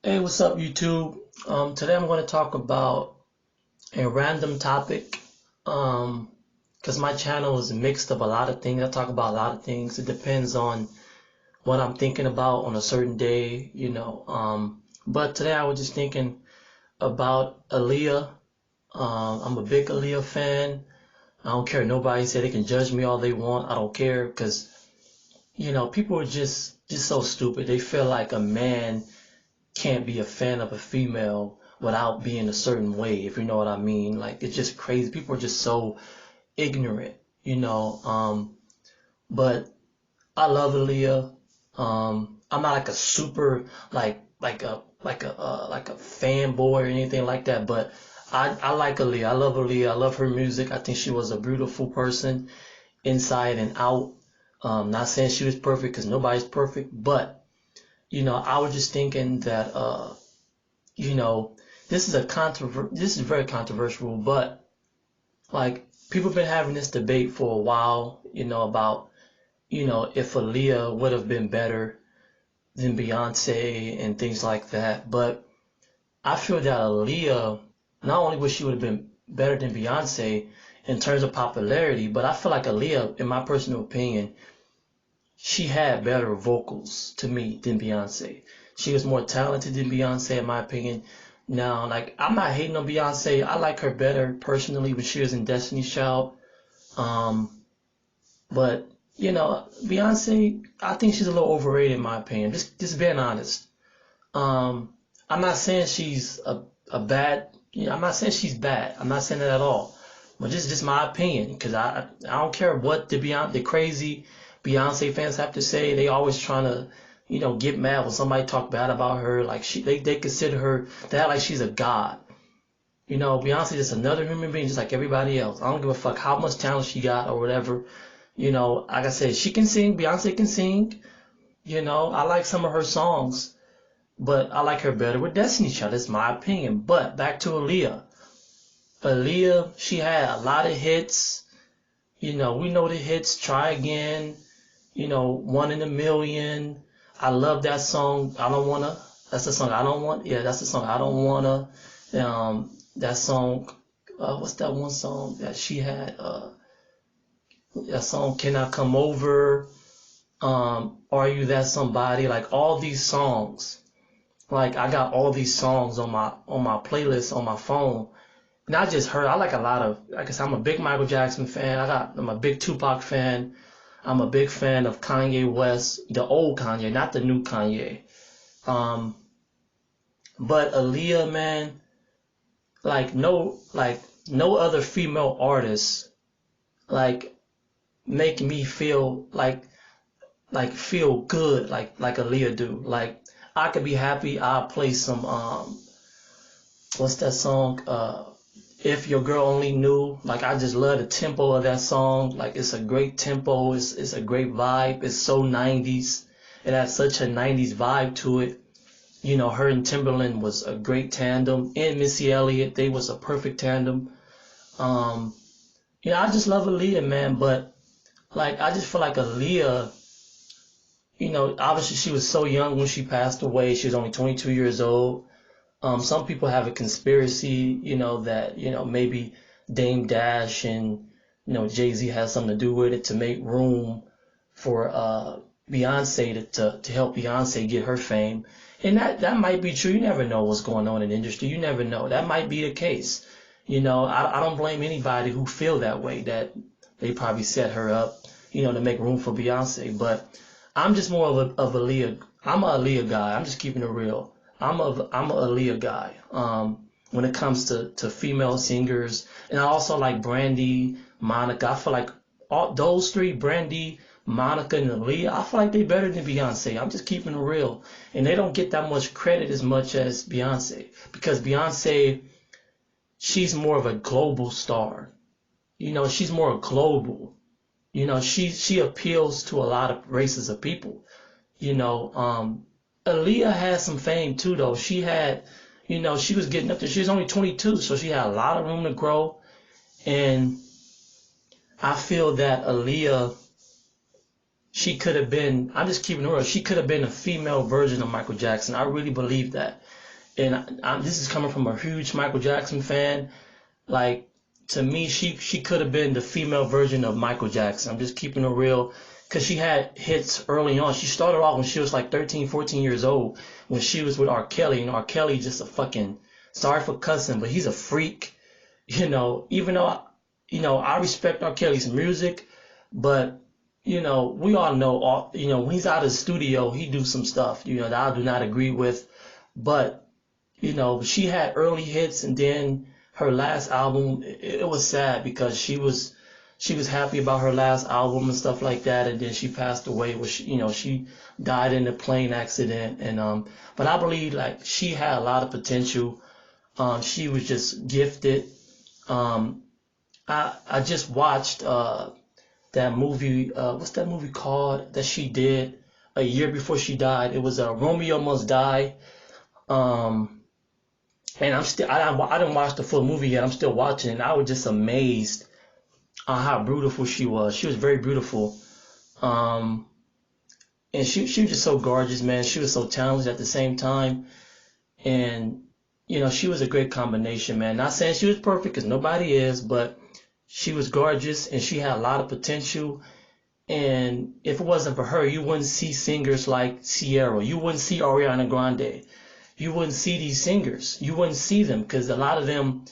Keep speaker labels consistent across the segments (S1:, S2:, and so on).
S1: Hey, what's up, YouTube? Today I'm going to talk about a random topic. Because my channel is mixed of a lot of things. I talk about a lot of things. It depends on what I'm thinking about on a certain day. But today I was just thinking about Aaliyah. I'm a big Aaliyah fan. I don't care. Nobody say they can judge me all they want. I don't care because, people are just so stupid. They feel like a man can't be a fan of a female without being a certain way, if you know what I mean. Like, it's just crazy. People are just so ignorant. But I love Aaliyah. I'm not like a super like a fanboy or anything like that, but I like Aaliyah. I love Aaliyah. I love her music. I think she was a beautiful person inside and out. Not saying she was perfect because nobody's perfect, but I was just thinking that you know, this is very controversial, but like people have been having this debate for a while, about, if Aaliyah would have been better than Beyonce and things like that. But I feel that Aaliyah, not only would she would have been better than Beyonce in terms of popularity, but I feel like Aaliyah, in my personal opinion, she had better vocals to me than Beyonce. She was more talented than Beyonce, in my opinion. Now, like, I'm not hating on Beyonce. I like her better personally when she was in Destiny's Child. Um, but Beyonce, I think she's a little overrated in my opinion. Just being honest. I'm not saying she's a bad. I'm not saying she's bad. I'm not saying that at all. But just my opinion, because I don't care what the crazy Beyonce fans have to say. They always trying to get mad when somebody talk bad about her. Like they consider her, they act like she's a god. Beyonce just another human being, just like everybody else. I don't give a fuck how much talent she got or whatever. Like I said, she can sing. Beyonce can sing. I like some of her songs, but I like her better with Destiny Child. That's my opinion. But back to Aaliyah. Aaliyah, she had a lot of hits. We know the hits. Try Again. One in a Million. I love that song. I don't wanna. That's the song I don't want. Yeah, that's the song I don't wanna. That song. What's that one song that she had? That song Can I Come Over? Are You That Somebody? Like all these songs. Like I got all these songs on my playlist on my phone. Not just her. I like a lot of. Like I said, I'm a big Michael Jackson fan. I'm a big Tupac fan. I'm a big fan of Kanye West, the old Kanye, not the new Kanye. Um, but Aaliyah, man, like no other female artist like make me feel like feel good like Aaliyah do. Like I could be happy. I'll play some what's that song? If Your Girl Only Knew. Like I just love the tempo of that song. Like it's a great tempo. It's a great vibe. It's so 90s. It has such a 90s vibe to it. Her and Timberland was a great tandem. And Missy Elliott, they was a perfect tandem. Um, I just love Aaliyah, man. But like I just feel like Aaliyah, obviously she was so young when she passed away. She was only 22 years old. Some people have a conspiracy, that, maybe Dame Dash and, Jay-Z has something to do with it to make room for Beyonce to help Beyonce get her fame. And that might be true. You never know what's going on in the industry. You never know. That might be the case. I don't blame anybody who feel that way, that they probably set her up, to make room for Beyonce. But I'm just more of a Aaliyah. I'm a Aaliyah guy. I'm just keeping it real. I'm a Aaliyah guy. When it comes to female singers, and I also like Brandy, Monica. I feel like all those three, Brandy, Monica, and Aaliyah, I feel like they better than Beyonce. I'm just keeping it real, and they don't get that much credit as much as Beyonce, because Beyonce, she's more of a global star. She's more global. She appeals to a lot of races of people. You know, Aaliyah had some fame too, though. She had, she was getting up there. She was only 22, so she had a lot of room to grow. And I feel that Aaliyah, she could have been, I'm just keeping it real, she could have been a female version of Michael Jackson. I really believe that. And this is coming from a huge Michael Jackson fan. Like, to me, she could have been the female version of Michael Jackson. I'm just keeping it real. Because she had hits early on. She started off when she was like 13, 14 years old, when she was with R. Kelly. And R. Kelly just a fucking, sorry for cussing, but he's a freak. You know, even though, I respect R. Kelly's music, but, we all know, when he's out of the studio, he do some stuff, that I do not agree with. But, she had early hits, and then her last album, it was sad because she was happy about her last album and stuff like that, and then she passed away. She died in a plane accident, and but I believe like she had a lot of potential. She was just gifted. I just watched that movie. What's that movie called that she did a year before she died? It was Romeo Must Die. And I didn't watch the full movie yet. I'm still watching it. And I was just amazed on how beautiful she was. She was very beautiful. And she was just so gorgeous, man. She was so talented at the same time. And, she was a great combination, man. Not saying she was perfect, because nobody is, but she was gorgeous and she had a lot of potential. And if it wasn't for her, you wouldn't see singers like Sierra. You wouldn't see Ariana Grande. You wouldn't see these singers. You wouldn't see them because a lot of them,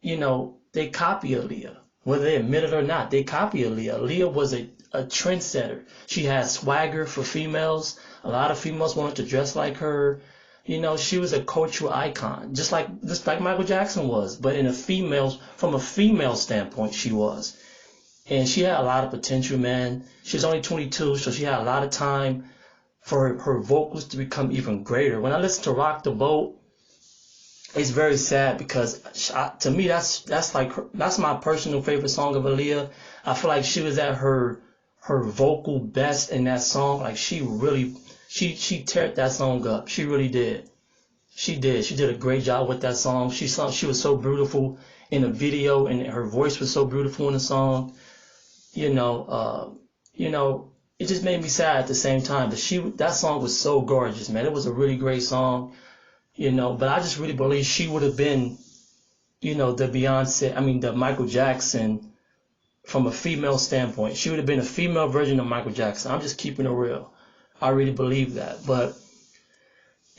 S1: they copy Aaliyah. Whether they admit it or not, they copy Aaliyah. Aaliyah was a trendsetter. She had swagger for females. A lot of females wanted to dress like her. She was a cultural icon, just like Michael Jackson was, but from a female standpoint, she was. And she had a lot of potential, man. She was only 22, so she had a lot of time for her vocals to become even greater. When I listen to Rock the Boat, it's very sad because to me that's my personal favorite song of Aaliyah. I feel like she was at her vocal best in that song. Like she teared that song up. She really did. She did a great job with that song. She was so beautiful in the video, and her voice was so beautiful in the song. It just made me sad at the same time. But that song was so gorgeous, man. It was a really great song, But I just really believe she would have been, the Michael Jackson from a female standpoint. She would have been a female version of Michael Jackson. I'm just keeping it real. I really believe that. But,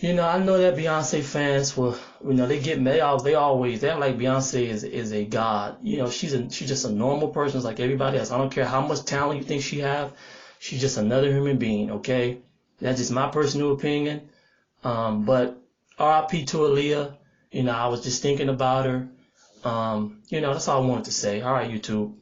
S1: I know that Beyonce fans will, they get mad. They act like Beyonce is a god. She's just a normal person, like everybody else. I don't care how much talent you think she have. She's just another human being, okay? That's just my personal opinion. But RIP to Aaliyah. I was just thinking about her. That's all I wanted to say. All right, YouTube.